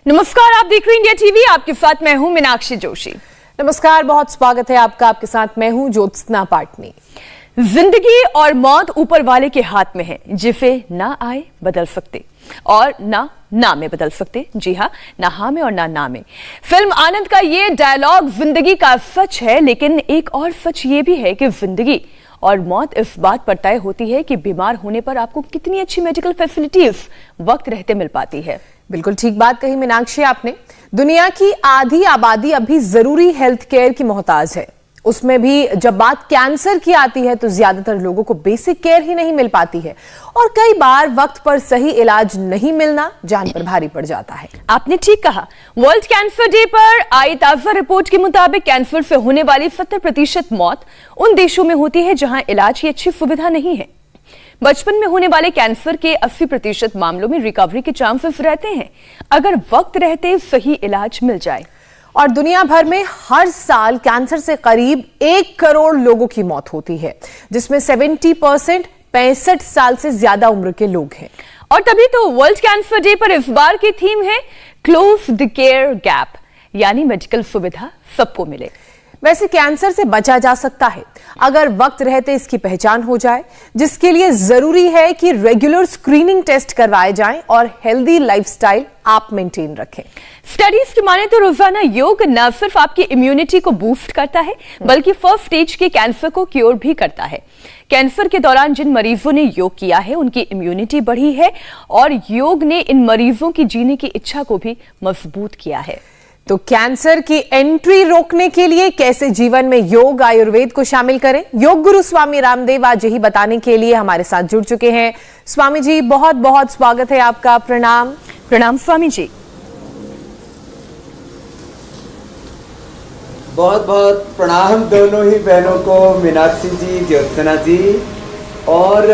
नमस्कार, आप देख रहे हैं इंडिया टीवी। आपके साथ मैं हूं मीनाक्षी जोशी। नमस्कार, बहुत स्वागत है आपका। आपके साथ मैं हूं ज्योत्सना पाटनी। जिंदगी और मौत ऊपर वाले के हाथ में है, जिसे ना आए बदल सकते और ना में बदल सकते। जी हाँ, ना हाँ में और ना में। फिल्म आनंद का ये डायलॉग जिंदगी का सच है, लेकिन एक और सच ये भी है कि जिंदगी और मौत इस बात पर तय होती है कि बीमार होने पर आपको कितनी अच्छी मेडिकल फैसिलिटीज वक्त रहते मिल पाती है। बिल्कुल ठीक बात कही मीनाक्षी आपने। दुनिया की आधी आबादी अभी जरूरी हेल्थ केयर की मोहताज है। उसमें भी जब बात कैंसर की आती है तो ज्यादातर लोगों को बेसिक केयर ही नहीं मिल पाती है और कई बार वक्त पर सही इलाज नहीं मिलना जान पर भारी पड़ जाता है। आपने ठीक कहा। वर्ल्ड कैंसर डे पर आई ताजा रिपोर्ट के मुताबिक कैंसर से होने वाली 70% मौत उन देशों में होती है जहां इलाज की अच्छी सुविधा नहीं है। बचपन में होने वाले कैंसर के 80% मामलों में रिकवरी के चांसेस रहते हैं अगर वक्त रहते सही इलाज मिल जाए। और दुनिया भर में हर साल कैंसर से करीब 1 करोड़ लोगों की मौत होती है, जिसमें 70% 65 साल से ज्यादा उम्र के लोग हैं। और तभी तो वर्ल्ड कैंसर डे पर इस बार की थीम है क्लोज द केयर गैप, यानी मेडिकल सुविधा सबको मिले। वैसे कैंसर से बचा जा सकता है अगर वक्त रहते इसकी पहचान हो जाए, जिसके लिए जरूरी है कि रेगुलर स्क्रीनिंग टेस्ट करवाए जाएं और हेल्दी लाइफस्टाइल आप मेंटेन रखें। स्टडीज की माने तो रोजाना योग न सिर्फ आपकी इम्यूनिटी को बूस्ट करता है, बल्कि फर्स्ट स्टेज के कैंसर को क्योर भी करता है। कैंसर के दौरान जिन मरीजों ने योग किया है उनकी इम्यूनिटी बढ़ी है और योग ने इन मरीजों की जीने की इच्छा को भी मजबूत किया है। तो कैंसर की एंट्री रोकने के लिए कैसे जीवन में योग आयुर्वेद को शामिल करें, योग गुरु स्वामी रामदेव आज यही बताने के लिए हमारे साथ जुड़ चुके हैं। स्वामी जी, बहुत बहुत स्वागत है आपका। प्रणाम। प्रणाम स्वामी जी। बहुत बहुत प्रणाम दोनों ही बहनों को, मीनाक्षी जी, ज्योत्सना जी। और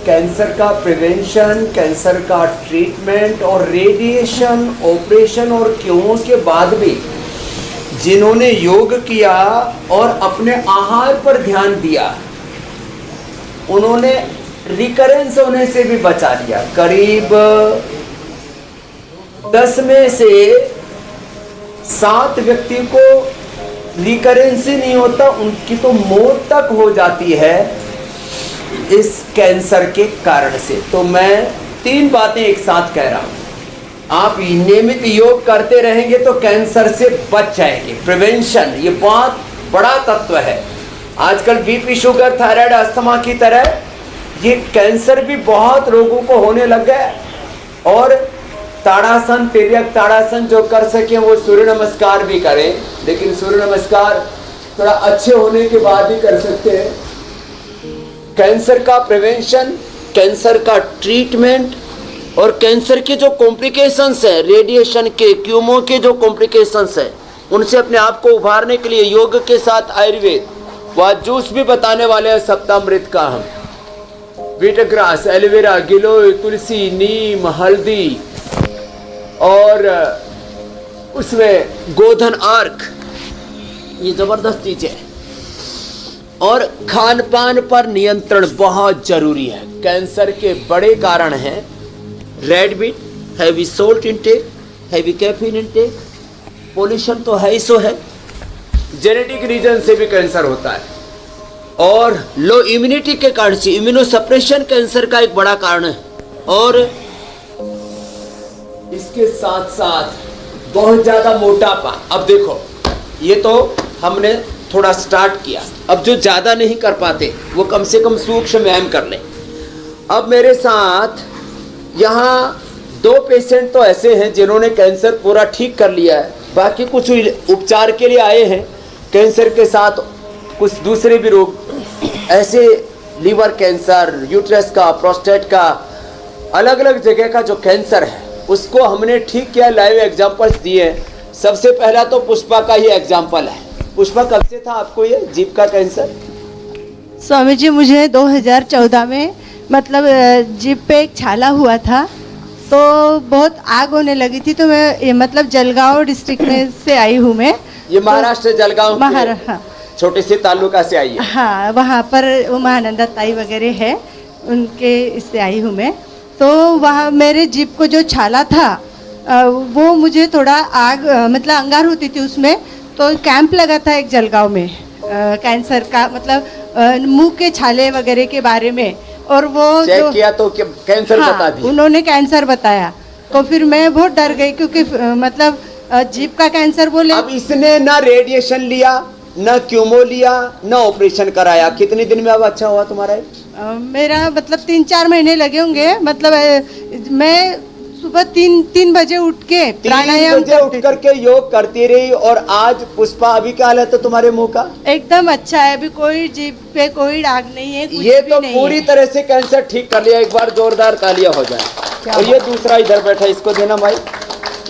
कैंसर का प्रिवेंशन, कैंसर का ट्रीटमेंट और रेडिएशन, ऑपरेशन और कीमो के बाद भी जिन्होंने योग किया और अपने आहार पर ध्यान दिया, उन्होंने रिकरेंस होने से भी बचा लिया। करीब 10 में से 7 व्यक्ति को रिकरेंस ही नहीं होता, उनकी तो मौत तक हो जाती है इस कैंसर के कारण से। तो मैं 3 बातें एक साथ कह रहा हूं। आप नियमित योग करते रहेंगे तो कैंसर से बच जाएंगे। प्रिवेंशन ये बहुत बड़ा तत्व है। आजकल बीपी, शुगर, थायराइड, अस्थमा की तरह ये कैंसर भी बहुत लोगों को होने लग गया। और ताड़ासन, तिर्यक ताड़ासन जो कर सके वो सूर्य नमस्कार भी करें, लेकिन सूर्य नमस्कार थोड़ा अच्छे होने के बाद ही कर सकते हैं। कैंसर का प्रिवेंशन, कैंसर का ट्रीटमेंट और कैंसर के जो कॉम्प्लिकेशंस हैं, रेडिएशन के, कीमो के जो कॉम्प्लिकेशंस हैं, उनसे अपने आप को उभारने के लिए योग के साथ आयुर्वेद व जूस भी बताने वाले हैं। सप्तामृत का हम वीटग्रास, एलोवेरा, गिलोय, तुलसी, नीम, हल्दी और उसमें गोधन आर्क, ये जबरदस्त चीज है। और खान पान पर नियंत्रण बहुत जरूरी है। कैंसर के बड़े कारण हैं red meat, heavy salt intake, heavy caffeine intake, pollution तो है ही सो है, जेनेटिक रीजन से भी कैंसर होता है, और लो इम्यूनिटी के कारण से इम्यूनो सप्रेशन कैंसर का एक बड़ा कारण है। और इसके साथ साथ बहुत ज्यादा मोटापा। अब देखो, ये तो हमने थोड़ा स्टार्ट किया, अब जो ज्यादा नहीं कर पाते वो कम से कम सूक्ष्म व्यायाम कर ले। अब मेरे साथ यहाँ 2 पेशेंट तो ऐसे हैं जिन्होंने कैंसर पूरा ठीक कर लिया है, बाकी कुछ उपचार के लिए आए हैं। कैंसर के साथ कुछ दूसरे भी रोग, ऐसे लीवर कैंसर, यूट्रस का, प्रोस्टेट का, अलग अलग जगह का जो कैंसर है उसको हमने ठीक किया। लाइव एग्जाम्पल्स दिए। सबसे पहला तो पुष्पा का ही एग्जाम्पल है। पुष्पा, कब से था आपको ये जीभ का कैंसर? स्वामी जी, मुझे 2014 में मतलब जीभ पे एक छाला हुआ था, तो बहुत आग होने लगी थी। तो मैं मतलब जलगांव डिस्ट्रिक्ट में से आई हूँ मैं। ये महाराष्ट्र जलगांव, महाराष्ट्र, छोटे से तालुका से आई है। हाँ, वहाँ पर वो महानंदा ताई वगैरह है, उनके इससे आई हूँ मैं। तो वहाँ मेरे जीभ को जो छाला था वो मुझे थोड़ा आग मतलब अंगार होती थी उसमें, तो कैंप लगा था एक जलगांव में कैंसर का, मतलब मुंह के छाले वगैरह के बारे में, और वो चेक किया तो कैंसर बता दिया। उन्होंने कैंसर बताया, तो फिर मैं बहुत डर गई क्योंकि मतलब जीभ का कैंसर बोले। अब इसने ना रेडिएशन लिया, ना क्यूमो लिया, ना ऑपरेशन कराया, कितने दिन में अब अच्छा हुआ तुम्हारा? मेरा मतलब 3-4 महीने लगे होंगे। मतलब मैं सुबह 3 बजे उठ के प्राणायाम उठ करके योग करती रही, और आज पुष्पा अभी क्या हालत है तुम्हारे मुंह का? एकदम अच्छा है, अभी कोई जीभ पे कोई दाग नहीं है, कुछ ये भी तो नहीं पूरी है। तरह से कैंसर ठीक कर लिया। एक बार जोरदार तालियां हो जाए। और ये दूसरा इधर बैठा, इसको देना भाई।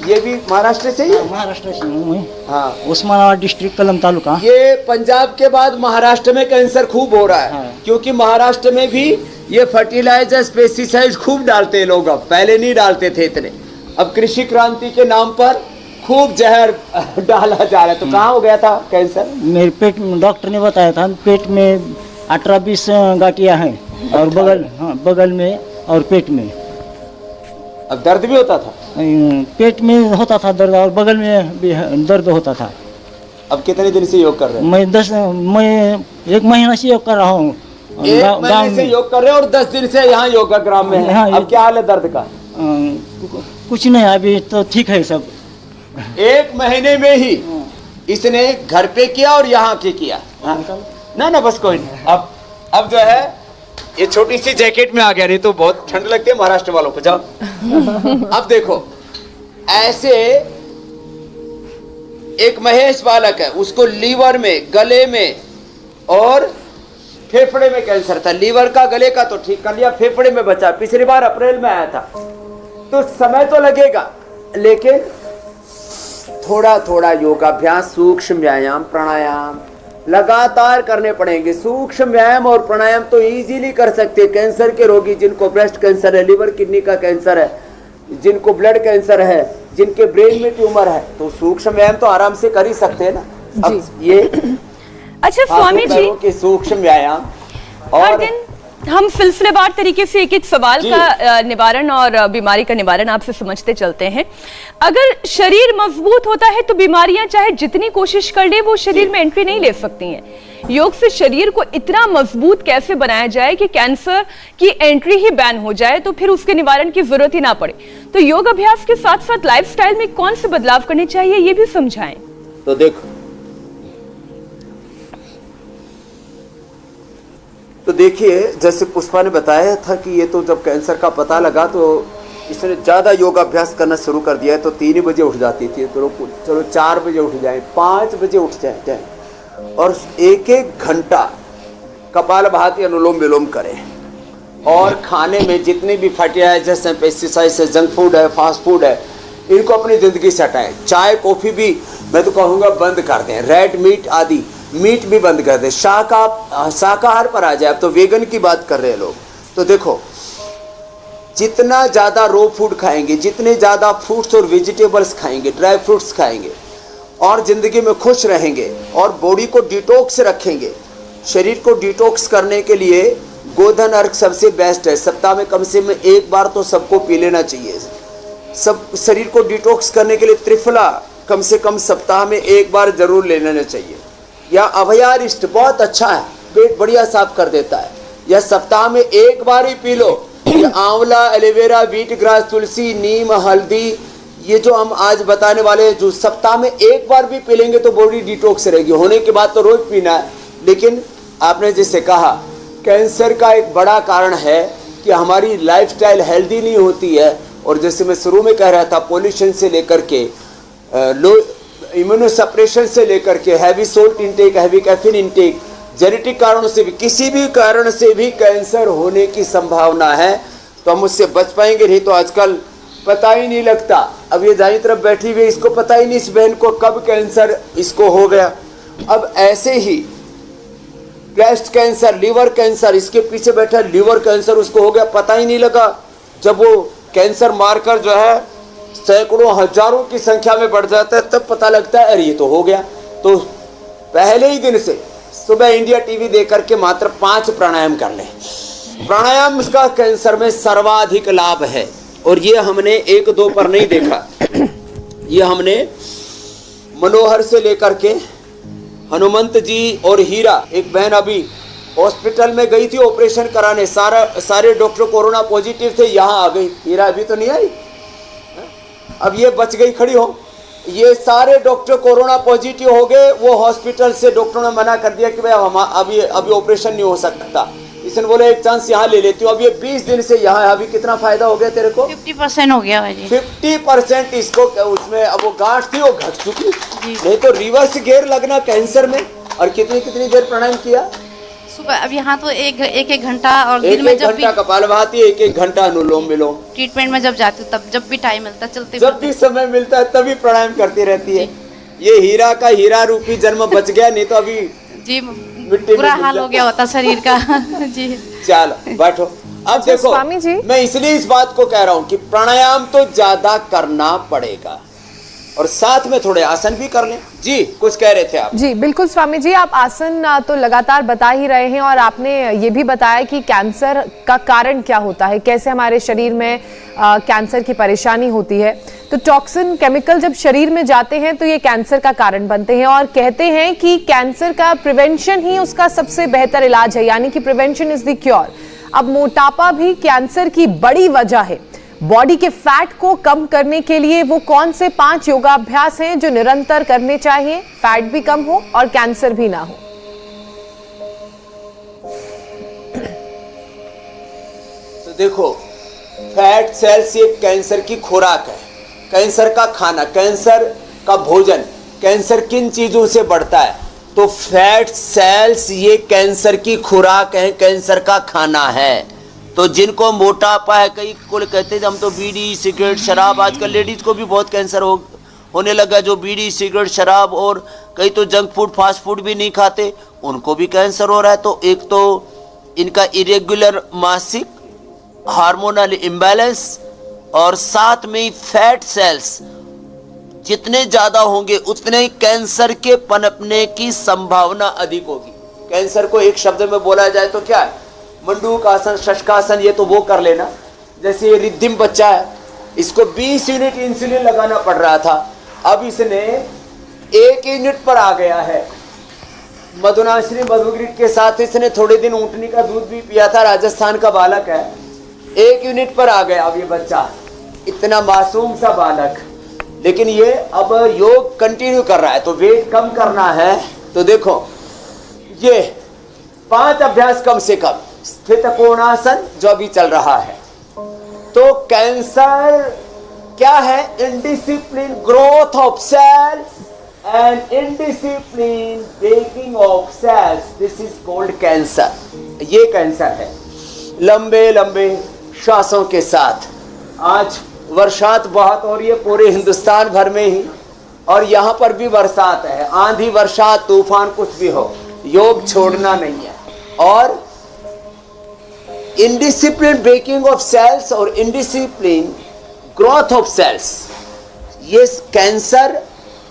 ये भी महाराष्ट्र से ही है? महाराष्ट्र से हूँ मैं। हाँ, उस्मानाबाद डिस्ट्रिक्ट, कलम तालुका। ये पंजाब के बाद महाराष्ट्र में कैंसर खूब हो रहा है। हाँ। क्योंकि महाराष्ट्र में भी ये फर्टिलाइजर पेस्टिसाइड खूब डालते हैं लोग, अब पहले नहीं डालते थे इतने। अब कृषि क्रांति के नाम पर खूब जहर डाला जा रहा है। तो कहाँ हो गया था कैंसर? मेरे पेट में डॉक्टर ने बताया था, पेट में 18-20 गांठियाँ हैं, और बगल में और पेट में। अब दर्द भी होता था? पेट में होता था दर्द, और बगल में भी दर्द होता था। अब कितने दिन से योग कर रहे हैं? मैं 1 महीना से योग कर रहा हूँ। 1 महीने से योग कर रहे हैं, और 10 दिन से यहाँ योगा ग्राम में है। हाँ, अब क्या हाल है दर्द का? कुछ नहीं, अभी तो ठीक है सब। 1 महीने में ही इसने घर पे किया और यहाँ के किया। ना बस कोई नहीं। अब जो है ये छोटी सी जैकेट में आ गया, नहीं तो बहुत ठंड लगती है महाराष्ट्र वालों को। जाओ। अब देखो, ऐसे एक महेश बालक है, उसको लीवर में, गले में और फेफड़े में कैंसर था। लीवर का, गले का तो ठीक कर लिया, फेफड़े में बचा। पिछली बार अप्रैल में आया था। तो समय तो लगेगा, लेकिन थोड़ा थोड़ा योगाभ्यास, सूक्ष्म व्यायाम, प्राणायाम लगातार करने पड़ेंगे। सूक्ष्म व्यायाम और प्राणायाम तो इजीली कर सकते हैं। कैंसर के रोगी जिनको ब्रेस्ट कैंसर है, लिवर किडनी का कैंसर है, जिनको ब्लड कैंसर है, जिनके ब्रेन में ट्यूमर है, तो सूक्ष्म व्यायाम तो आराम से कर ही सकते हैं ना। अब ये अच्छा स्वामी जी, के सूक्ष्म व्यायाम, हर और दिन हम सिलसिलेवार तरीके से एक सवाल का निवारण और बीमारी का निवारण आपसे समझते चलते हैं। अगर शरीर मजबूत होता है तो बीमारियां चाहे जितनी कोशिश कर ले वो शरीर में एंट्री नहीं ले सकती हैं। योग से शरीर को इतना मजबूत कैसे बनाया जाए कि कैंसर की एंट्री ही बैन हो जाए, तो फिर उसके निवारण की जरूरत ही ना पड़े। तो योग अभ्यास के साथ साथ लाइफस्टाइल में कौन से बदलाव करने चाहिए, ये भी समझाएं। तो देखो, तो देखिए, जैसे पुष्पा ने बताया था कि ये तो जब कैंसर का पता लगा तो इसने ज़्यादा योगाभ्यास करना शुरू कर दिया है। तो 3 बजे उठ जाती थी, तो चलो 4 बजे उठ जाए, 5 बजे उठ जाए, और 1-1 घंटा कपालभाति, अनुलोम विलोम करें। और खाने में जितने भी फर्टिलाइजर्स हैं, पेस्टिसाइड्स है, जंक फूड है, फास्ट फूड है, इनको अपनी ज़िंदगी से हटाएं। चाय कॉफ़ी भी मैं तो कहूँगा बंद कर दें। रेड मीट आदि मीट भी बंद कर दे। शाकाहार पर आ जाए। अब तो वेगन की बात कर रहे हैं लोग। तो देखो, जितना ज़्यादा रो फूड खाएंगे, जितने ज़्यादा फ्रूट्स और वेजिटेबल्स खाएंगे, ड्राई फ्रूट्स खाएंगे, और ज़िंदगी में खुश रहेंगे और बॉडी को डिटॉक्स रखेंगे। शरीर को डिटॉक्स करने के लिए गोधन अर्घ सबसे बेस्ट है। सप्ताह में कम से कम 1 बार तो सबको पी लेना चाहिए। सब शरीर को डिटॉक्स करने के लिए त्रिफला कम से कम सप्ताह में 1 बार जरूर ले लेना चाहिए। या अभयारिष्ट बहुत अच्छा है, पेट बढ़िया साफ कर देता है, या सप्ताह में 1 बार ही पी लो। या आंवला, एलोवेरा, व्हीट ग्रास, तुलसी, नीम, हल्दी, ये जो हम आज बताने वाले हैं, जो सप्ताह में 1 बार भी पी लेंगे तो बॉडी डिटॉक्स रहेगी। होने के बाद तो रोज पीना है। लेकिन आपने जैसे कहा, कैंसर का एक बड़ा कारण है कि हमारी लाइफस्टाइल हेल्दी नहीं होती है। और जैसे मैं शुरू में कह रहा था, पोल्यूशन से लेकर के लो इम्यूनोसप्रेशन से लेकर के heavy salt intake, heavy caffeine intake, genetic कारणों से भी, किसी भी कारण से भी कैंसर होने की संभावना है। तो हम उससे बच पाएंगे, नहीं तो आजकल पता ही नहीं लगता। अब ये दाईं तरफ बैठी हुई, इसको पता ही नहीं इस बहन को कब कैंसर इसको हो गया। अब ऐसे ही ब्रेस्ट कैंसर, लीवर कैंसर, इसके पीछे बैठा लीवर कैंसर, उसको हो गया, पता ही नहीं लगा। जब वो कैंसर मार्कर जो है सैकड़ों हजारों की संख्या में बढ़ जाता है, तब पता लगता है अरे ये तो हो गया। तो पहले ही दिन से सुबह इंडिया टीवी देख करके मात्र 5 प्राणायाम कर लें। प्राणायाम का कैंसर में सर्वाधिक लाभ है। और ये हमने एक दो पर नहीं देखा, ये हमने मनोहर से लेकर के हनुमंत जी और हीरा, एक बहन अभी हॉस्पिटल में गई थी ऑपरेशन कराने, सारे डॉक्टर कोरोना पॉजिटिव थे, यहाँ आ गई। हीरा अभी तो नहीं आई, अब ये बच गई खड़ी हो। ये सारे डॉक्टर कोरोना पॉजिटिव हो गए, वो हॉस्पिटल से डॉक्टरों ने मना कर दिया कि भाई हम अभी ऑपरेशन नहीं हो सकता। इसने बोले एक चांस यहाँ ले लेती हूँ। अब ये 20 दिन से यहाँ है, अभी कितना फायदा हो गया तेरे को? 50% हो गया भाई। 50% इसको उसमें, अब वो गांठ थी वो घट चुकी, नहीं तो रिवर्स गेयर लगना कैंसर में। और कितनी देर प्राणायाम किया? सुबह अब यहाँ तो एक घंटा, और दिन एक में जब भी कपालभाति, एक घंटा अनुलोम विलोम। ट्रीटमेंट में जब जाती हूँ तब जब भी टाइम मिलता है चलते, जब भी समय मिलता है तभी प्राणायाम करती रहती है। ये हीरा का हीरा रूपी जन्म बच गया, नहीं तो अभी जी बुरा हाल हो गया होता शरीर का। जी चलो बैठो। अब देखो स्वामी जी, मैं इसलिए इस बात को कह रहा हूँ कि प्राणायाम तो ज्यादा करना पड़ेगा और साथ में थोड़े आसन भी कर लें। जी कुछ कह रहे थे आप? जी बिल्कुल स्वामी जी, आप आसन तो लगातार बता ही रहे हैं और आपने ये भी बताया कि कैंसर का कारण क्या होता है, कैसे हमारे शरीर में कैंसर की परेशानी होती है। तो टॉक्सिन केमिकल जब शरीर में जाते हैं तो ये कैंसर का कारण बनते हैं और कहते हैं कि कैंसर का प्रिवेंशन ही उसका सबसे बेहतर इलाज है, यानी कि प्रिवेंशन इज द क्योर। अब मोटापा भी कैंसर की बड़ी वजह है। बॉडी के फैट को कम करने के लिए वो कौन से 5 योगाभ्यास हैं जो निरंतर करने चाहिए, फैट भी कम हो और कैंसर भी ना हो? तो देखो, फैट सेल्स ये कैंसर की खुराक है, कैंसर का खाना, कैंसर का भोजन। कैंसर किन चीजों से बढ़ता है? तो फैट सेल्स ये कैंसर की खुराक है, कैंसर का खाना है। तो जिनको मोटापा है, कई कुल कहते हैं हम तो बीड़ी सिगरेट शराब, आजकल लेडीज को भी बहुत कैंसर होने लगा, जो बीड़ी सिगरेट शराब और कई तो जंक फूड फास्ट फूड भी नहीं खाते, उनको भी कैंसर हो रहा है। तो एक तो इनका इरेगुलर मासिक, हार्मोनल इम्बैलेंस, और साथ में ही फैट सेल्स जितने ज़्यादा होंगे उतने ही कैंसर के पनपने की संभावना अधिक होगी। कैंसर को एक शब्द में बोला जाए तो क्या है? मंडूक आसन, शशकासन, ये तो वो कर लेना। जैसे ये रिद्धिम बच्चा है, इसको 20 यूनिट इंसुलिन लगाना पड़ रहा था, अब इसने 1 यूनिट पर आ गया है। मधुनाश्री मधुग्रीट के साथ इसने थोड़े दिन ऊँटनी का दूध भी पिया था, राजस्थान का बालक है, 1 यूनिट पर आ गया अब ये बच्चा, इतना मासूम सा बालक। लेकिन ये अब योग कंटिन्यू कर रहा है, तो वेट कम करना है तो देखो ये 5 अभ्यास कम से कम, स्थित कोणासन जो अभी चल रहा है। तो कैंसर क्या है? Indiscipline growth of cells and indiscipline breaking of cells, this is called cancer. ये कैंसर है। लंबे लंबे श्वासों के साथ, आज बरसात बहुत हो रही है पूरे हिंदुस्तान भर में ही, और यहाँ पर भी बरसात है, आंधी बरसात तूफान कुछ भी हो, योग छोड़ना नहीं है। और इनडिसिप्लिन ब्रेकिंग ऑफ सेल्स और इनडिसिप्लिन ग्रोथ ऑफ सेल्स, ये कैंसर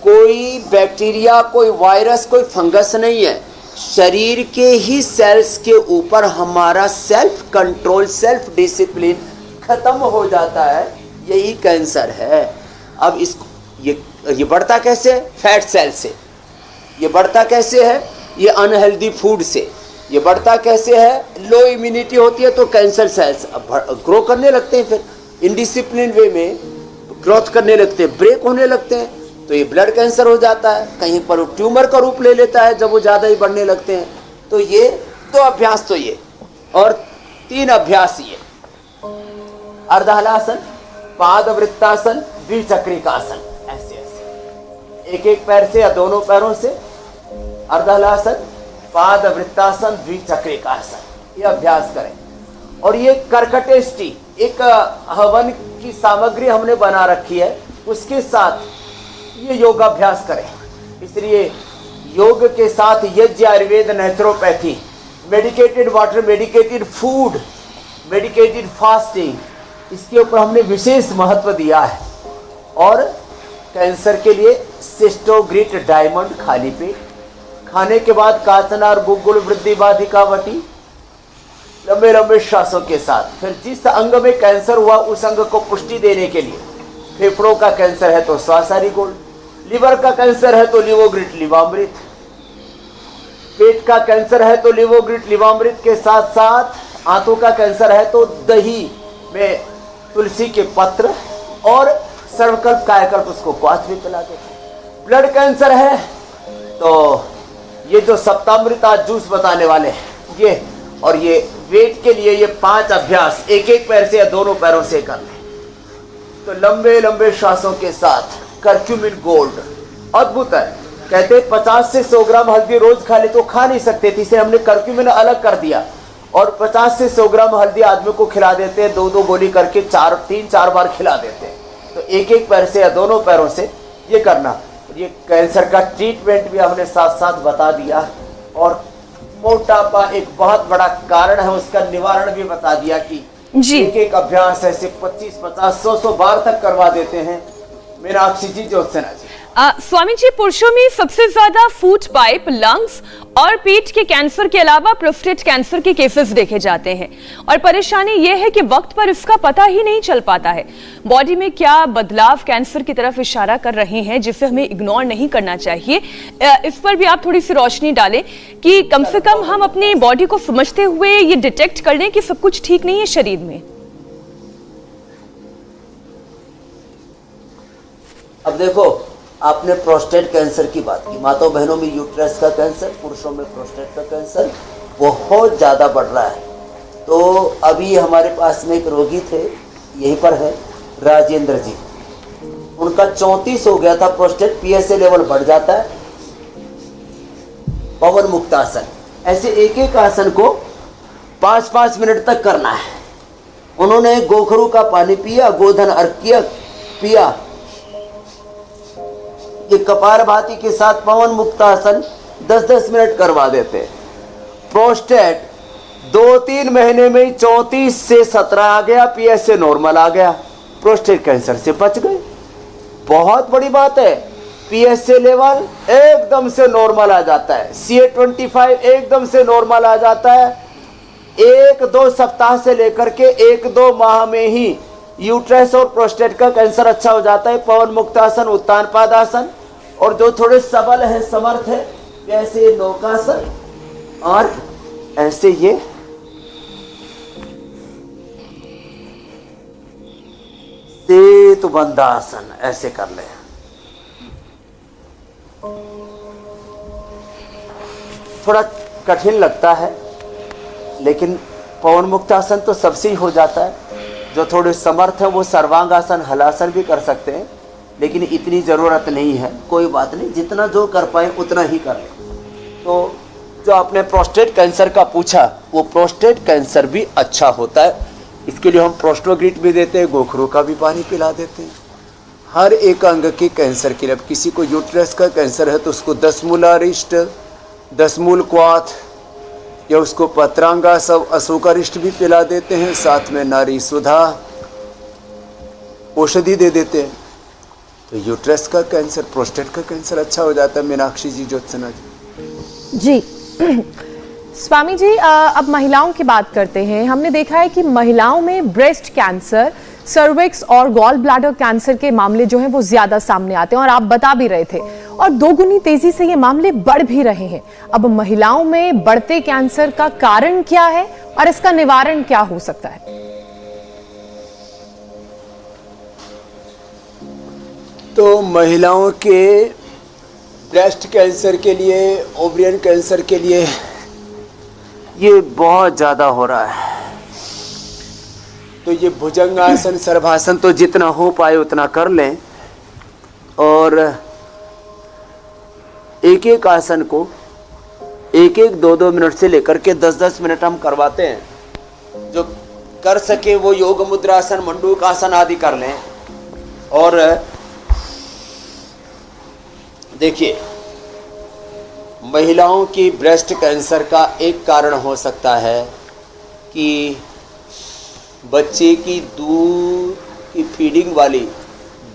कोई बैक्टीरिया, कोई वायरस, कोई फंगस नहीं है, शरीर के ही सेल्स के ऊपर हमारा सेल्फ कंट्रोल, सेल्फ डिसिप्लिन खत्म हो जाता है, यही कैंसर है। अब इसको ये बढ़ता कैसे है? फैट सेल से। ये बढ़ता कैसे है? ये अनहेल्दी फूड से। ये बढ़ता कैसे है? लो इम्यूनिटी होती है तो कैंसर सेल्स ग्रो करने लगते हैं, फिर इनडिसिप्लिन वे में ग्रोथ करने लगते हैं, ब्रेक होने लगते हैं, तो ये ब्लड कैंसर हो जाता है, कहीं पर ट्यूमर का रूप ले लेता है जब वो ज़्यादा ही बढ़ने लगते हैं। तो ये 2 अभ्यास तो ये, और 3 अभ्यास ये, अर्धहलासन, पादवृत्तासन, द्विचक्रिकासन, ऐसे ऐसे एक पैर से या दोनों पैरों से अर्धहलासन, पादवृत्तासन, द्विचक्रिकासन, ये अभ्यास करें। और ये कर्कटेष्टि, एक हवन की सामग्री हमने बना रखी है, उसके साथ ये योगाभ्यास करें। इसलिए योग के साथ यज्ञ, Ayurveda, naturopathy, medicated water, medicated food, medicated fasting, इसके ऊपर हमने विशेष महत्व दिया है। और कैंसर के लिए सिस्टोग्रिट डायमंड खाली पेट, खाने के बाद काचनार, गुग्गुल, वृद्धि बाधिका वटी, लंबे लंबे श्वासों के साथ। फिर जिस अंग में कैंसर हुआ उस अंग को पुष्टि देने के लिए, फेफड़ों का कैंसर है तो स्वासारी गोल्ड, लिवर का कैंसर है तो लिवोग्रिट लिवामृत, पेट का कैंसर है तो लिवोग्रिट लिवामृत के साथ साथ आंतों का कैंसर है तो दही में तुलसी के पत्र और सर्वकल्प कायाकल्प उसको क्वाथ भी पिला देते। ब्लड कैंसर है तो ये जो सप्तामृत आज जूस बताने वाले हैं ये, और ये वेट के लिए ये 5 अभ्यास एक एक पैर से या दोनों पैरों से कर लें। तो लंबे लंबे श्वासों के साथ कर्क्यूमिन गोल्ड अद्भुत है। कहते 50 से 100 ग्राम हल्दी रोज खा ले तो खा नहीं सकते थे, इसे हमने कर्क्यूमिन अलग कर दिया और 50 से 100 ग्राम हल्दी आदमी को खिला देते हैं, 2-2 गोली करके 3-4 बार खिला देते हैं। तो एक एक पैर से या दोनों पैरों से ये करना। ये कैंसर का ट्रीटमेंट भी हमने साथ साथ बता दिया और मोटापा एक बहुत बड़ा कारण है उसका निवारण भी बता दिया कि जी एक एक अभ्यास ऐसे 25, 50, 100 बार तक करवा देते हैं। मीनाक्षी जी, ज्योत्सना जी। स्वामी जी, पुरुषों में सबसे ज्यादा फूट पाइप, लंग्स और पेट के कैंसर के अलावा प्रोस्टेट कैंसर के केसेस देखे जाते हैं और परेशानी यह है कि वक्त पर इसका पता ही नहीं चल पाता है। बॉडी में क्या बदलाव कैंसर की तरफ इशारा कर रहे हैं जिसे हमें इग्नोर नहीं करना चाहिए, इस पर भी आप थोड़ी सी रोशनी डालें कि कम से कम हम अपनी बॉडी को समझते हुए ये डिटेक्ट कर लें कि सब कुछ ठीक नहीं है शरीर में। अब देखो, आपने प्रोस्टेट कैंसर की बात की। माताओं बहनों में यूट्रस का कैंसर, पुरुषों में प्रोस्टेट का कैंसर बहुत ज़्यादा बढ़ रहा है। तो अभी हमारे पास में एक रोगी थे, यहीं पर है, राजेंद्र जी। उनका 34 हो गया था प्रोस्टेट, पीएसए लेवल बढ़ जाता है। पवन मुक्त आसन, ऐसे एक एक आसन को 5-5 मिनट तक करना है। उन्होंने गोखरू का पानी पिया, गोधन अर्घ्य पिया, ये कपालभाति के साथ पवन मुक्तासन 10-10 मिनट करवा देते। प्रोस्टेट 2-3 महीने में 34 से 17 आ गया, पीएसए नॉर्मल आ गया, प्रोस्टेट कैंसर से बच गए। बहुत बड़ी बात है। पीएसए लेवल एकदम से नॉर्मल आ जाता है, CA-25 एकदम से नॉर्मल आ जाता है। 1-2 सप्ताह से लेकर के 1-2 माह में ही यूट्रस और प्रोस्टेट का कैंसर अच्छा हो जाता है। पवन मुक्तासन, उत्तान पादासन, और जो थोड़े सबल हैं, समर्थ है, जैसे नौकासन और ऐसे ये सेतुबंधासन ऐसे कर ले। थोड़ा कठिन लगता है लेकिन पवन मुक्तासन तो सबसे ही हो जाता है। जो थोड़े समर्थ हैं वो सर्वांगासन, हलासन भी कर सकते हैं, लेकिन इतनी ज़रूरत नहीं है। कोई बात नहीं, जितना जो कर पाए उतना ही कर लें। तो जो आपने प्रोस्टेट कैंसर का पूछा, वो प्रोस्टेट कैंसर भी अच्छा होता है। इसके लिए हम प्रोस्टोग्रिट भी देते हैं, गोखरू का भी पानी पिला देते हैं। हर एक अंग के कैंसर के लिए, अब किसी को यूट्रस का कैंसर है तो उसको 10 मूल अरिष्ट, 10 मूल क्वाथ या उसको पत्रांगा सब अशोकारिष्ट भी पिला देते हैं। साथ में नारी सुधा औषधि दे देते हैं। तो यूट्रस का कैंसर, प्रोस्टेट का कैंसर अच्छा हो जाता है। मीनाक्षी जी, ज्योत्सना जी। स्वामी जी, अब महिलाओं की बात करते हैं। हमने देखा है कि महिलाओं में ब्रेस्ट कैंसर, सर्विक्स और गॉल ब्लैडर कैंसर के मामले जो हैं वो ज्यादा सामने आते हैं और आप बता भी रहे थे, और दोगुनी तेजी से ये मामले बढ़ भी रहे हैं। अब महिलाओं में बढ़ते कैंसर का कारण क्या है और इसका निवारण क्या हो सकता है? तो महिलाओं के ब्रेस्ट कैंसर के लिए, ओवरियन कैंसर के लिए ये बहुत ज़्यादा हो रहा है। तो ये भुजंगासन, सर्वासन तो जितना हो पाए उतना कर लें, और एक एक आसन को 1-1, 2-2 मिनट से लेकर के 10-10 मिनट हम करवाते हैं। जो कर सके वो योग मुद्रासन, मंडूकासन आदि कर लें। और देखिए, महिलाओं की ब्रेस्ट कैंसर का एक कारण हो सकता है कि बच्चे की दूध की फीडिंग वाली,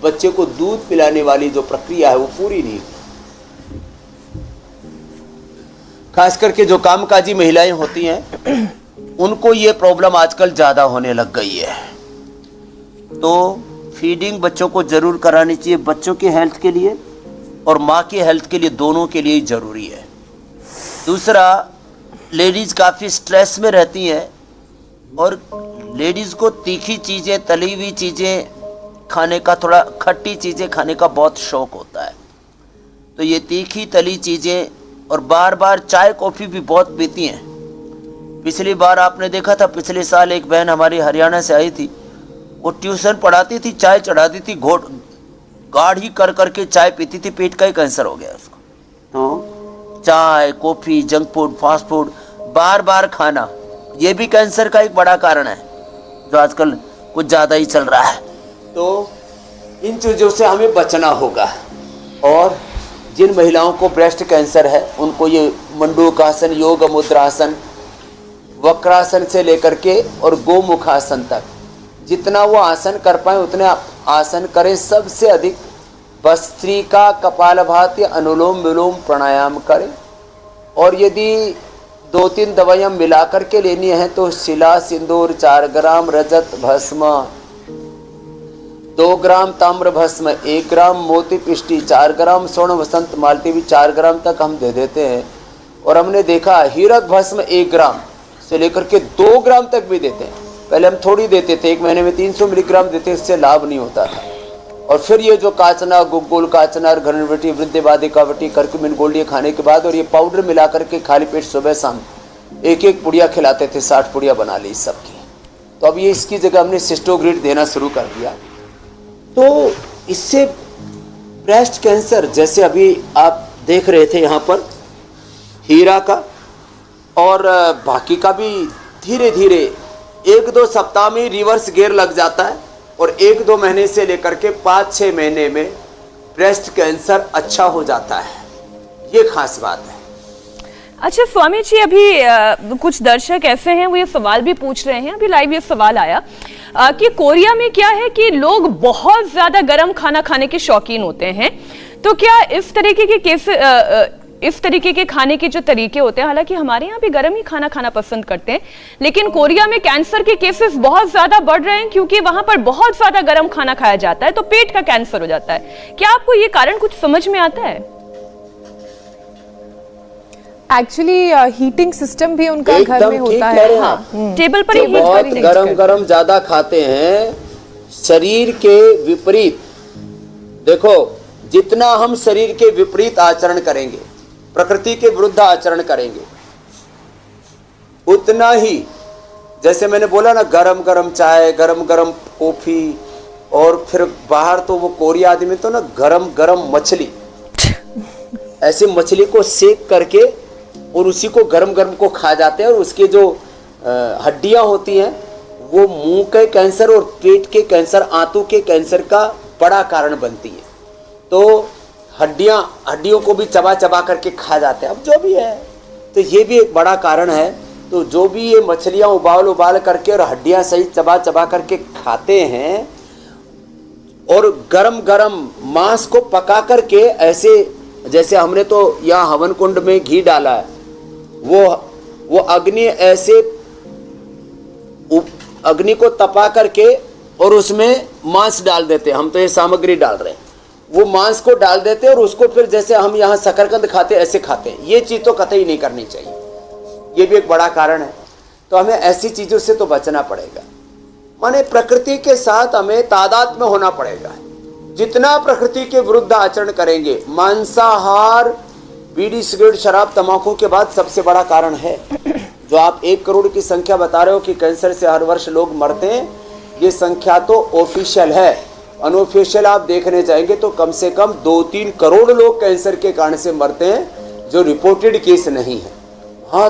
बच्चे को दूध पिलाने वाली जो प्रक्रिया है वो पूरी नहीं। खास करके जो कामकाजी महिलाएं होती हैं उनको ये प्रॉब्लम आजकल ज़्यादा होने लग गई है। तो फीडिंग बच्चों को ज़रूर करानी चाहिए, बच्चों की हेल्थ के लिए और माँ की हेल्थ के लिए, दोनों के लिए ज़रूरी है। दूसरा, लेडीज़ काफ़ी स्ट्रेस में रहती हैं और लेडीज़ को तीखी चीज़ें, तली हुई चीज़ें खाने का, थोड़ा खट्टी चीज़ें खाने का बहुत शौक़ होता है। तो ये तीखी तली चीज़ें और बार बार चाय कॉफ़ी भी बहुत पीती हैं। पिछली बार आपने देखा था, पिछले साल एक बहन हमारी हरियाणा से आई थी, वो ट्यूशन पढ़ाती थी, चाय चढ़ाती थी, गाढ़ी कर करके चाय पीती थी, पेट का ही कैंसर हो गया उसको। तो चाय, coffee, junk food, fast food बार बार खाना, ये भी कैंसर का एक बड़ा कारण है जो आजकल कुछ ज़्यादा ही चल रहा है। तो इन चीज़ों से हमें बचना होगा। और जिन महिलाओं को ब्रेस्ट कैंसर है उनको ये मंडूकासन, योग मुद्रासन, वक्रासन से लेकर के और गोमुखासन तक जितना वो आसन कर पाए उतने आसन करें। सबसे अधिक भस्त्रिका, कपालभाति, अनुलोम विलोम प्राणायाम करें। और यदि 2-3 दवाइयाँ मिला करके लेनी है तो शिला सिंदूर 4 ग्राम, रजत भस्म 2 ग्राम, ताम्र भस्म 1 ग्राम, मोती पिष्टी 4 ग्राम, स्वर्ण वसंत मालती भी 4 ग्राम तक हम दे देते हैं। और हमने देखा हीरक भस्म 1 ग्राम से लेकर के 2 ग्राम तक भी देते हैं। पहले हम थोड़ी देते थे, 1 महीने में 300 मिलीग्राम देते, इससे लाभ नहीं होता था। और फिर ये जो काचना, गुग्गुल, काचनार, घनवटी, वृद्धिवादी कावटी, करक्यूमिन गोल्ड ये खाने के बाद और ये पाउडर मिला करके खाली पेट सुबह शाम 1-1 पुड़िया खिलाते थे, 60 पुड़िया बना ली सबकी। तो अब ये इसकी जगह हमने सिस्टोग्रिड देना शुरू कर दिया। तो इससे ब्रेस्ट कैंसर, जैसे अभी आप देख रहे थे यहाँ पर हीरा का और बाकी का भी धीरे धीरे 1-2 सप्ताह में रिवर्स गियर लग जाता है और 1-2 महीने से लेकर के 5-6 महीने में ब्रेस्ट कैंसर अच्छा हो जाता है। ये खास बात है। अच्छा स्वामी जी, अभी कुछ दर्शक ऐसे हैं वो ये सवाल भी पूछ रहे हैं, अभी लाइव ये सवाल आया कि कोरिया में क्या है कि लोग बहुत ज्यादा गर्म खाना खाने के शौकीन होते हैं। तो क्या इस तरीके के इस तरीके के खाने के जो तरीके होते हैं, हालांकि हमारे यहाँ भी गर्म ही खाना खाना पसंद करते हैं, लेकिन कोरिया में कैंसर के केसेस बहुत ज्यादा बढ़ रहे हैं क्योंकि वहां पर बहुत ज्यादा गर्म खाना खाया जाता है तो पेट का कैंसर हो जाता है। क्या आपको ये कारण कुछ समझ में आता है? एक्चुअली हीटिंग सिस्टम भी उनका घर में होता है। हाँ। टेबल पर ही बहुत गरम ज्यादा खाते हैं, शरीर के विपरीत। देखो, जितना हम शरीर के विपरीत आचरण करेंगे, प्रकृति के विरुद्ध आचरण करेंगे, उतना ही, जैसे मैंने बोला ना, गरम गरम चाय, गरम गरम कॉफी, और फिर बाहर तो वो कोरिया आदमी तो ना गरम गरम मछली, ऐसे मछली को सेक करके और उसी को गरम गरम को खा जाते हैं और उसके जो हड्डियां होती हैं वो मुंह के कैंसर और पेट के कैंसर, आंतों के कैंसर का बड़ा कारण बनती है। तो हड्डियों को भी चबा चबा करके खा जाते हैं। अब जो भी है, तो ये भी एक बड़ा कारण है। तो जो भी ये मछलियाँ उबाल करके और हड्डियाँ सहित चबा चबा करके खाते हैं और गरम गरम मांस को पका करके, ऐसे जैसे हमने तो यहाँ हवन कुंड में घी डाला है, वो अग्नि ऐसे अग्नि को तपा करके और उसमें मांस डाल देते हैं। हम तो ये सामग्री डाल रहे हैं, वो मांस को डाल देते हैं और उसको फिर जैसे हम यहाँ शकरकंद खाते हैं ऐसे खाते हैं। ये चीज़ तो कतई नहीं करनी चाहिए, ये भी एक बड़ा कारण है। तो हमें ऐसी चीज़ों से तो बचना पड़ेगा। माने प्रकृति के साथ हमें तादाद में होना पड़ेगा। जितना प्रकृति के विरुद्ध आचरण करेंगे, मांसाहार, बीड़ी, सिगरेट, शराब, तंबाकू के बाद सबसे बड़ा कारण है जो आप 1 करोड़ की संख्या बता रहे हो कि कैंसर से हर वर्ष लोग मरते हैं। ये संख्या तो ऑफिशियल है, अनऑफिशियल आप देखने जाएंगे तो कम से कम 2-3 करोड़ लोग कैंसर के कारण से मरते हैं जो रिपोर्टेड केस नहीं है। हाँ,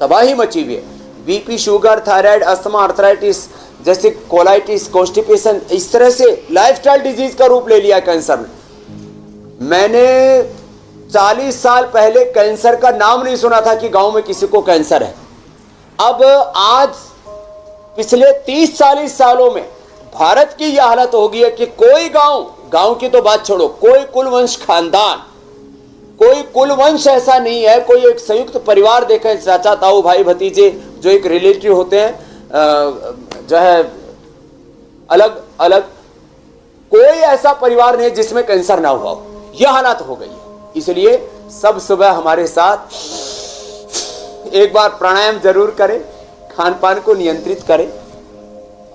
तबाही मची हुई है। BP, sugar, thyroid, asthma, arthritis जैसे कोलाइटिस, कॉन्स्टिपेशन, इस तरह से लाइफस्टाइल डिजीज का रूप ले लिया कैंसर ने। मैंने 40 साल पहले कैंसर का नाम नहीं सुना था कि गांव में किसी को कैंसर है। अब आज पिछले 30-40 सालों में भारत की यह हालत हो गई है कि कोई गांव की तो बात छोड़ो, कोई कुलवंश खानदान, कोई कुलवंश ऐसा नहीं है, कोई एक संयुक्त परिवार देखें, चाचा, ताऊ, भाई, भतीजे, जो एक रिलेटिव होते हैं, जो है अलग अलग, कोई ऐसा परिवार नहीं जिसमें कैंसर ना हुआ हो। यह हालत हो गई है। इसलिए सब सुबह हमारे साथ एक बार प्राणायाम जरूर करें, खान पान को नियंत्रित करें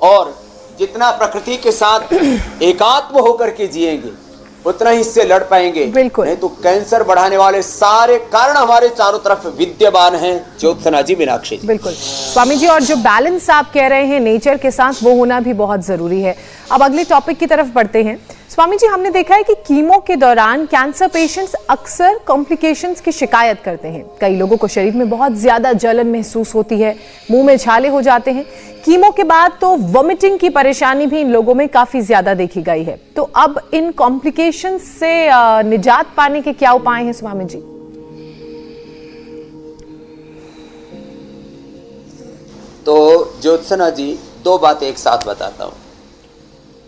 और जितना प्रकृति के साथ एकात्म होकर के जिएंगे उतना ही इससे लड़ पाएंगे। बिल्कुल। नहीं तो कैंसर बढ़ाने वाले सारे कारण हमारे चारों तरफ विद्यमान हैं। ज्योत्सना जी, मीनाक्षी जी। बिल्कुल स्वामी जी, और जो बैलेंस आप कह रहे हैं नेचर के साथ, वो होना भी बहुत जरूरी है। अब अगले टॉपिक की तरफ बढ़ते हैं। स्वामी जी, हमने देखा है कि कीमो के दौरान कैंसर पेशेंट्स अक्सर कॉम्प्लिकेशंस की शिकायत करते हैं। कई लोगों को शरीर में बहुत ज्यादा जलन महसूस होती है, मुंह में छाले हो जाते हैं। कीमो के बाद तो वॉमिटिंग की परेशानी भी इन लोगों में काफी ज्यादा देखी गई है। तो अब इन कॉम्प्लिकेशंस से निजात पाने के क्या उपाय हैं स्वामी जी? तो ज्योत्सना जी, दो बातें एक साथ बताता हूँ।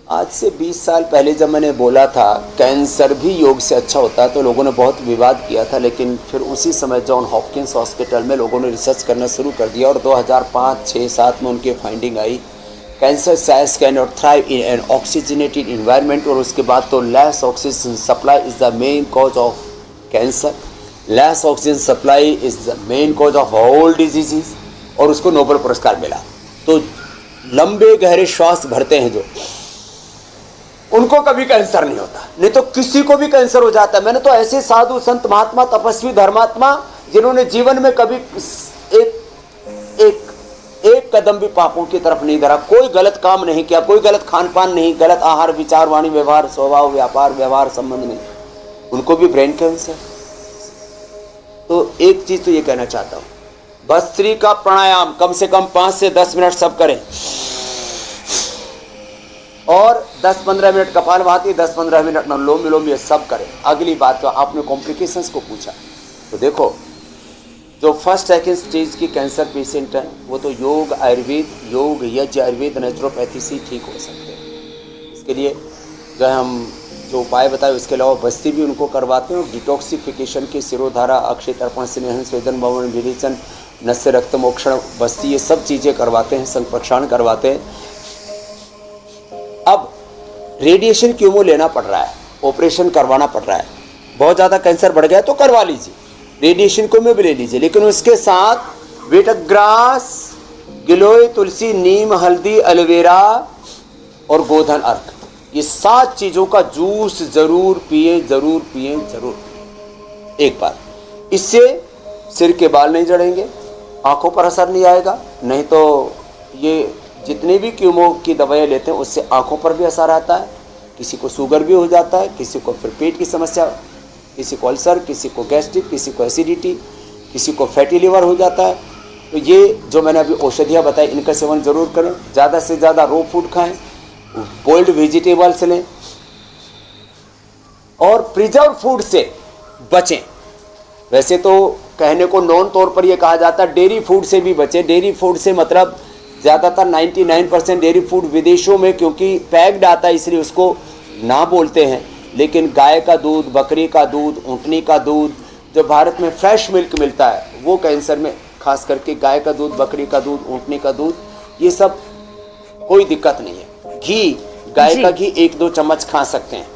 आज से 20 साल पहले जब मैंने बोला था कैंसर भी योग से अच्छा होता है तो लोगों ने बहुत विवाद किया था, लेकिन फिर उसी समय जॉन हॉपकिंस हॉस्पिटल में लोगों ने रिसर्च करना शुरू कर दिया और 2005, 6, 7 में उनकी finding I cancer cells can not thrive in an oxygenated environment. और उसके बाद तो less oxygen supply is the main cause of cancer, less oxygen supply is the main cause of all diseases, और उसको नोबेल पुरस्कार मिला। तो लंबे गहरे श्वास भरते हैं जो, उनको कभी कैंसर नहीं होता, नहीं तो किसी को भी कैंसर हो जाता है। मैंने तो ऐसे साधु संत महात्मा तपस्वी धर्मात्मा जिन्होंने जीवन में कभी एक कदम भी पापों की तरफ नहीं धरा, कोई गलत काम नहीं किया, कोई गलत खान पान नहीं, गलत आहार विचार वाणी व्यवहार स्वभाव व्यापार व्यवहार संबंध नहीं, उनको भी ब्रेन कैंसर। तो एक चीज तो ये कहना चाहता हूं, भस्त्रिका प्राणायाम कम से कम 5 से 10 मिनट सब करें और 10-15 मिनट कपालभाति, 10-15 मिनट अनुलोम विलोम, ये सब करें। अगली बात, तो आपने कॉम्प्लिकेशंस को पूछा, तो देखो जो फर्स्ट सेकेंड स्टेज की कैंसर पेशेंट है वो तो योग आयुर्वेद, योग यज्ञ आयुर्वेद नेचुरोपैथी से ठीक हो सकते हैं। इसके लिए जो है हम जो उपाय बताए उसके अलावा बस्ती भी उनको करवाते हैं और डिटॉक्सिफिकेशन की सिरोधारा, अक्षय तर्पण, स्नेहन, स्वेदन, भवन, विरेचन, नस्य रक्त मोक्षण, बस्ती, ये सब चीज़ें करवाते हैं, संप्रक्षालन करवाते हैं। अब रेडिएशन कीमो लेना पड़ रहा है, ऑपरेशन करवाना पड़ रहा है, बहुत ज़्यादा कैंसर बढ़ गया तो करवा लीजिए, रेडिएशन कीमो भी ले लीजिए, लेकिन उसके साथ वेटग्रास, गिलोय, तुलसी, नीम, हल्दी, एलोवेरा और गोधन अर्क, ये 7 चीज़ों का जूस जरूर पिए, जरूर पिए, जरूर एक बार। इससे सिर के बाल नहीं झड़ेंगे, आंखों पर असर नहीं आएगा, नहीं तो ये जितने भी कीमो की दवाइयाँ लेते हैं उससे आंखों पर भी असर आता है, किसी को शुगर भी हो जाता है, किसी को फिर पेट की समस्या, किसी को अल्सर, किसी को गैस्ट्रिक, किसी को एसिडिटी, किसी को फैटी लिवर हो जाता है। तो ये जो मैंने अभी औषधियाँ बताई इनका सेवन जरूर करें, ज़्यादा से ज़्यादा रो फूड खाएं, बॉइल्ड वेजिटेबल्स लें और प्रिजर्व फूड से बचें। वैसे तो कहने को नॉन तौर पर यह कहा जाता है डेयरी फूड से भी बचें। डेयरी फूड से मतलब ज़्यादातर 99% डेयरी फूड विदेशों में क्योंकि पैक्ड आता है इसलिए उसको ना बोलते हैं, लेकिन गाय का दूध, बकरी का दूध, ऊँटनी का दूध, जो भारत में फ्रेश मिल्क मिलता है वो कैंसर में खास करके गाय का दूध, बकरी का दूध, ऊँटनी का दूध, ये सब कोई दिक्कत नहीं है। घी, गाय का घी 1-2 चम्मच खा सकते हैं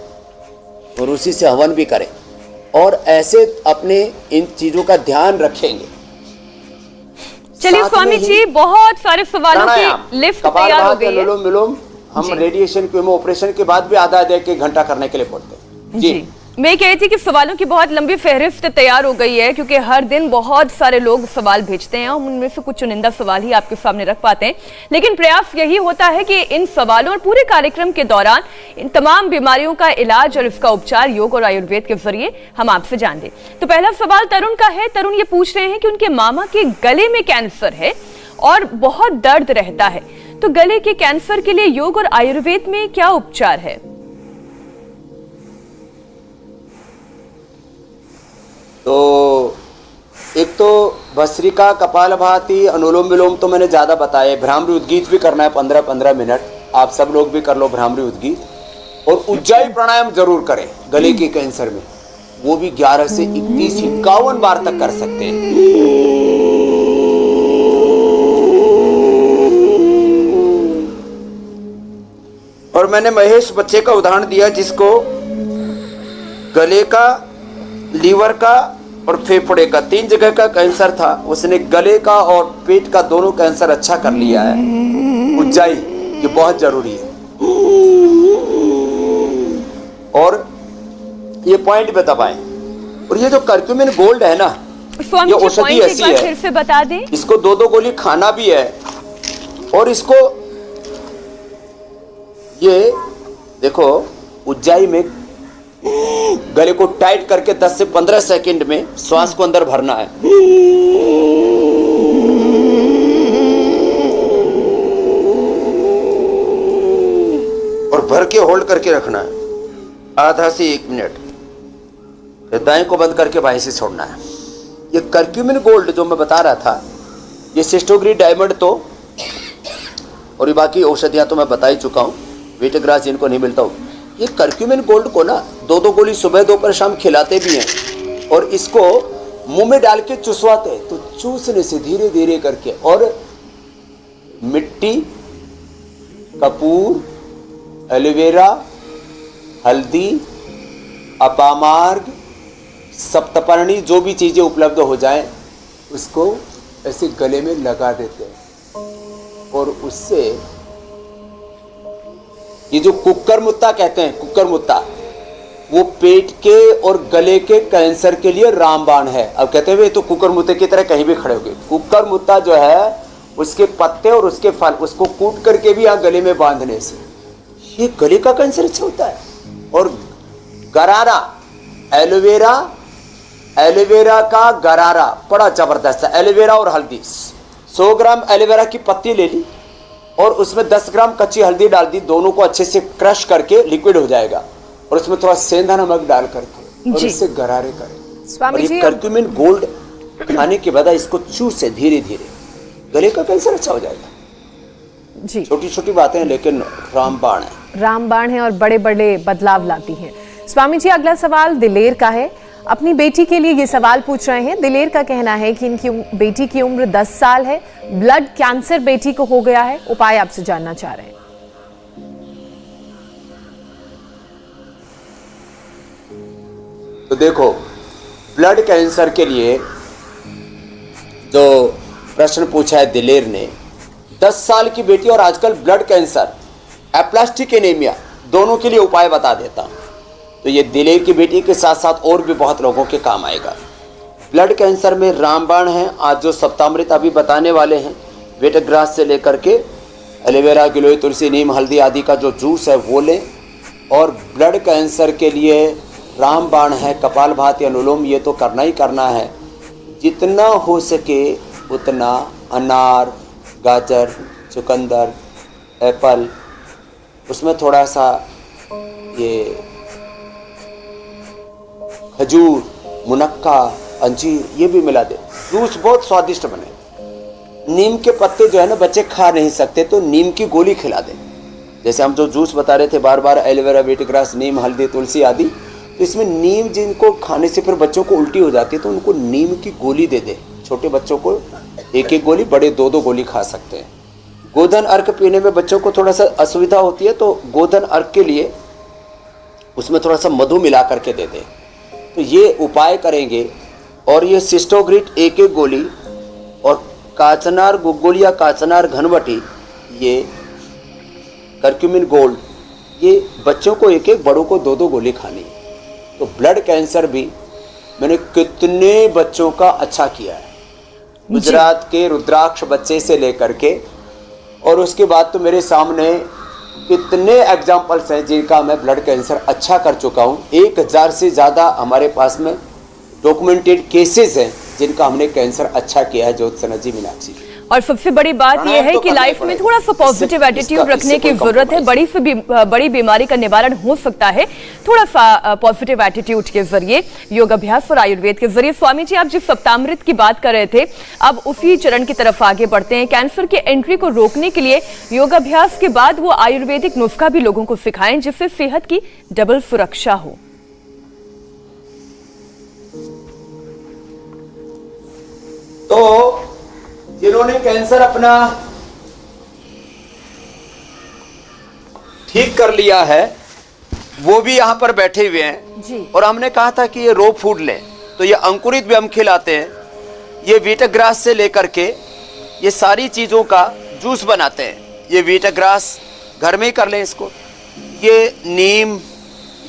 और उसी से हवन भी करें और ऐसे अपने इन चीज़ों का ध्यान रखेंगे। चलिए स्वामी जी, बहुत सारे सवालों की लिस्ट तैयार हो गई है। अनुलोम विलोम हम रेडिएशन कीमो ऑपरेशन के बाद भी आधा 1 घंटा करने के लिए बोलते हैं। जी मैं कह रही थी कि सवालों की बहुत लंबी फहरिस्त तैयार हो गई है क्योंकि हर दिन बहुत सारे लोग सवाल भेजते हैं, हम उनमें से कुछ चुनिंदा सवाल ही आपके सामने रख पाते हैं, लेकिन प्रयास यही होता है कि इन सवालों और पूरे कार्यक्रम के दौरान इन तमाम बीमारियों का इलाज और इसका उपचार योग और आयुर्वेद के जरिए हम आपसे जान दें। तो पहला सवाल तरुण का है। तरुण ये पूछ रहे हैं कि उनके मामा के गले में कैंसर है और बहुत दर्द रहता है, तो गले के कैंसर के लिए योग और आयुर्वेद में क्या उपचार है? तो एक तो भस्त्रिका, कपालभाति, अनुलोम विलोम तो मैंने ज़्यादा बताया, भ्रामरी उद्गीत भी करना है 15-15 मिनट, आप सब लोग भी कर लो भ्रामरी उद्गीत, और उज्जाई प्राणायाम जरूर करें गले के कैंसर में, वो भी 11 से 21-51 बार तक कर सकते हैं। और मैंने महेश बच्चे का उदाहरण दिया जिसको गले का, लीवर का और फेफड़े का 3 जगह का कैंसर था। उसने गले का और पेट का दोनों कैंसर अच्छा कर लिया है। ऊंचाई ये बहुत जरूरी है। और ये पॉइंट पे दबाएं। और ये जो कर्क्यूमिन गोल्ड है ना, ये औषधि ऐसी है, फिर से बता दें। इसको 2-2 गोली खाना भी है। और इसको ये देखो, ऊंचाई में गले को टाइट करके 10 से 15 सेकंड में श्वास को अंदर भरना है। और भर के होल्ड करके रखना है आधा से 1 मिनट। दाएं को बंद करके बाएं से छोड़ना है। ये कर्क्यूमिन गोल्ड जो मैं बता रहा था, ये सिस्टोग्री डायमंड तो, और ये बाकी औषधियां तो मैं बता ही चुका हूँ। वीटग्रास जिनको नहीं मिलता हो, ये कर्क्यूमिन गोल्ड को ना 2-2 गोली सुबह दोपहर शाम खिलाते भी हैं। और इसको मुंह में डाल के चुसवाते हैं। तो चूसने से धीरे धीरे करके, और मिट्टी, कपूर, एलोवेरा, हल्दी, अपामार्ग, सप्तपर्णी, जो भी चीजें उपलब्ध हो जाएं उसको ऐसे गले में लगा देते हैं। और उससे ये जो कुक्कर मुत्ता कहते हैं, कुक्कर मुत्ता, वो पेट के और गले के कैंसर के लिए रामबाण है। अब कहते हैं तो कुक्कर मुत्ते की तरह कहीं भी खड़े हो गए। कुक्कर मुत्ता जो है, उसके पत्ते और उसके फल, उसको कूट करके भी यहाँ गले में बांधने से ये गले का कैंसर अच्छा होता है। और गरारा, एलोवेरा, एलोवेरा का गरारा बड़ा जबरदस्त है। एलोवेरा और हल्दी, 100 ग्राम एलोवेरा की पत्ती ले ली और उसमें 10 ग्राम कच्ची हल्दी डाल दी। दोनों को अच्छे से क्रश करके लिक्विड हो जाएगा। और उसमें थोड़ा सेंधा नमक डाल करके और इससे गरारे करें। स्वामी जी, कर्क्यूमिन गोल्ड खाने के बाद इसको चूसे धीरे धीरे, गले का कैंसर अच्छा हो जाएगा। जी, छोटी छोटी बातें हैं लेकिन रामबाण है। रामबाण है और बड़े बड़े बदलाव लाती हैं। स्वामी जी, अगला सवाल दिलेर का है। अपनी बेटी के लिए ये सवाल पूछ रहे हैं। दिलेर का कहना है कि इनकी बेटी की उम्र 10 साल है, ब्लड कैंसर बेटी को हो गया है, उपाय आपसे जानना चाह रहे हैं। तो देखो, ब्लड कैंसर के लिए जो प्रश्न पूछा है दिलेर ने, 10 साल की बेटी और आजकल ब्लड कैंसर, एप्लास्टिक एनीमिया, दोनों के लिए उपाय बता देता हूं। तो ये दिलेर की बेटी के साथ साथ और भी बहुत लोगों के काम आएगा। ब्लड कैंसर में रामबाण है। आज जो सप्तामृत अभी बताने वाले हैं, वेटग्रास से लेकर के एलोवेरा, गिलोय, तुलसी, नीम, हल्दी आदि का जो जूस है वो लें। और ब्लड कैंसर के लिए रामबाण है कपालभाति, अनुलोम, ये तो करना ही करना है। जितना हो सके उतना अनार, गाजर, चुकंदर, एप्पल, उसमें थोड़ा सा ये खजूर, मुनक्का, अंजीर, ये भी मिला दे, जूस बहुत स्वादिष्ट बने। नीम के पत्ते जो है ना बच्चे खा नहीं सकते, तो नीम की गोली खिला दें। जैसे हम जो जूस बता रहे थे बार बार, एलोवेरा, वीटग्रास, नीम, हल्दी, तुलसी आदि, तो इसमें नीम जिनको खाने से फिर बच्चों को उल्टी हो जाती है तो उनको नीम की गोली दे दे। छोटे बच्चों को 1-1 गोली, बड़े 2-2 गोली खा सकते हैं। गोधन अर्क पीने में बच्चों को थोड़ा सा असुविधा होती है, तो गोधन अर्क के लिए उसमें थोड़ा सा मधु मिला करके दे दें। तो ये उपाय करेंगे। और ये सिस्टोग्रिट 1-1 गोली, और काचनार गुग्गुल या काचनार घनवटी, ये कर्क्यूमिन गोल्ड, ये बच्चों को 1-1, बड़ों को 2-2 गोली खानी है। तो ब्लड कैंसर भी मैंने कितने बच्चों का अच्छा किया है, गुजरात के रुद्राक्ष बच्चे से लेकर के, और उसके बाद तो मेरे सामने कितने एग्जाम्पल्स हैं जिनका मैं ब्लड कैंसर अच्छा कर चुका हूँ। 1000 से ज़्यादा हमारे पास में डॉक्यूमेंटेड केसेस हैं जिनका हमने कैंसर अच्छा किया है। ज्योत्सना जी, मीनाक्षी। और सबसे बड़ी बात यह है कि लाइफ में थोड़ा सा पॉजिटिव एटीट्यूड रखने की जरूरत है। बड़ी बीमारी का निवारण हो सकता है थोड़ा सा पॉजिटिव एटीट्यूड के जरिए, योग अभ्यास और आयुर्वेद के जरिए। स्वामी जी, आप जिस सप्तामृत की बात कर रहे थे, अब उसी चरण की तरफ आगे बढ़ते हैं। कैंसर की एंट्री को रोकने के लिए योग अभ्यास के बाद वो आयुर्वेदिक नुस्खा भी लोगों को सिखाएं जिससे सेहत की डबल सुरक्षा हो। तो जिन्होंने कैंसर अपना ठीक कर लिया है, वो भी यहाँ पर बैठे हुए हैं जी। और हमने कहा था कि ये रो फूड लें, तो ये अंकुरित भी हम खिलाते हैं। ये वीटाग्रास से लेकर के ये सारी चीज़ों का जूस बनाते हैं। ये वीटाग्रास घर में ही कर लें इसको। ये नीम,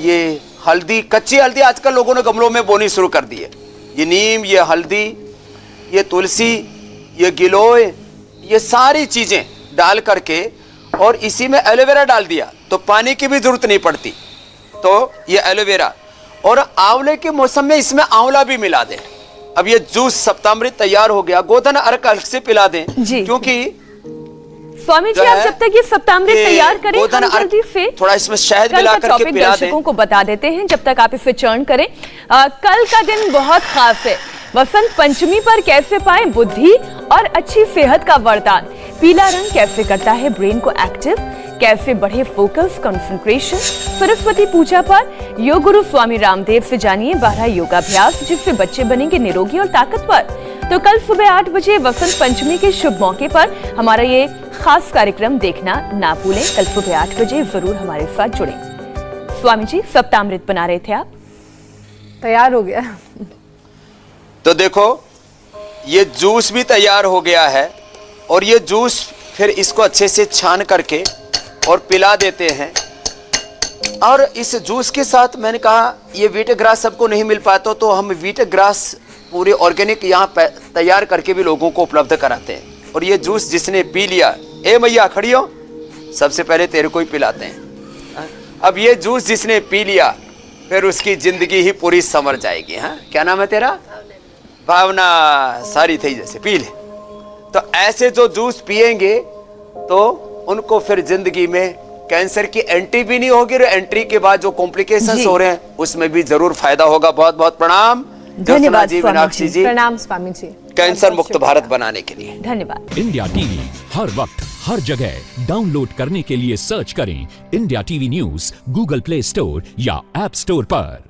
ये हल्दी, कच्ची हल्दी आजकल लोगों ने गमलों में बोनी शुरू कर दी है। ये नीम, ये हल्दी, ये तुलसी, ये गिलोय, ये सारी चीज़ें डाल करके और इसी में एलोवेरा डाल दिया तो पानी की भी जरूरत नहीं पड़ती। तो ये एलोवेरा और आंवले के मौसम में इसमें आंवला भी मिला दें। अब ये जूस सप्तामृत तैयार हो गया। गोधन अर्क अलग से पिला दें जी। क्योंकि स्वामी जी, आप जब तक ये सप्तामृत तैयार करें, गोधन हम जल्दी से थोड़ा इसमें शहद कल मिला का करके टॉपिक पिला दें। दर्शकों को बता देते हैं जब तक आप इसे चर्न करें। कल का दिन बहुत खास है। वसंत पंचमी पर कैसे पाएं बुद्धि और अच्छी सेहत का वरदान। पीला रंग कैसे करता है ब्रेन को एक्टिव, कैसे बढ़े फोकस, कंसंट्रेशन। सरस्वती पूजा पर योग गुरु स्वामी रामदेव से जानिए 12 योगाभ्यास जिससे बच्चे बनेंगे निरोगी और ताकतवर। तो कल सुबह 8 बजे वसंत पंचमी के शुभ मौके पर हमारा ये खास कार्यक्रम देखना ना भूलें। कल सुबह 8 बजे जरूर हमारे साथ जुड़ें। स्वामी जी, सप्तामृत बना रहे थे आप? तैयार हो गया। तो देखो ये जूस भी तैयार हो गया है और ये जूस फिर इसको अच्छे से छान करके और पिला देते हैं। और इस जूस के साथ मैंने कहा ये वीटाग्रास सबको नहीं मिल पाता तो हम वीटाग्रास पूरे ऑर्गेनिक यहाँ तैयार करके भी लोगों को उपलब्ध कराते हैं। और ये जूस जिसने पी लिया, ए मैया खड़ी हो, सबसे पहले तेरे को ही पिलाते हैं। अब ये जूस जिसने पी लिया फिर उसकी जिंदगी ही पूरी संवर जाएगी। हाँ, क्या नाम है तेरा? भावना। सारी थी जैसे पी ले। तो ऐसे जो जूस पिएंगे तो उनको फिर जिंदगी में कैंसर की एंट्री भी नहीं होगी और एंट्री के बाद जो कॉम्प्लिकेशंस हो रहे हैं उसमें भी जरूर फायदा होगा। बहुत बहुत प्रणाम। धन्यवाद जी, स्वामी मीनाक्षी जी, प्रणाम स्वामी जी, कैंसर मुक्त भारत बनाने के लिए धन्यवाद। इंडिया टीवी हर वक्त हर जगह डाउनलोड करने के लिए सर्च करें India TV news Google play store या ऐप स्टोर पर।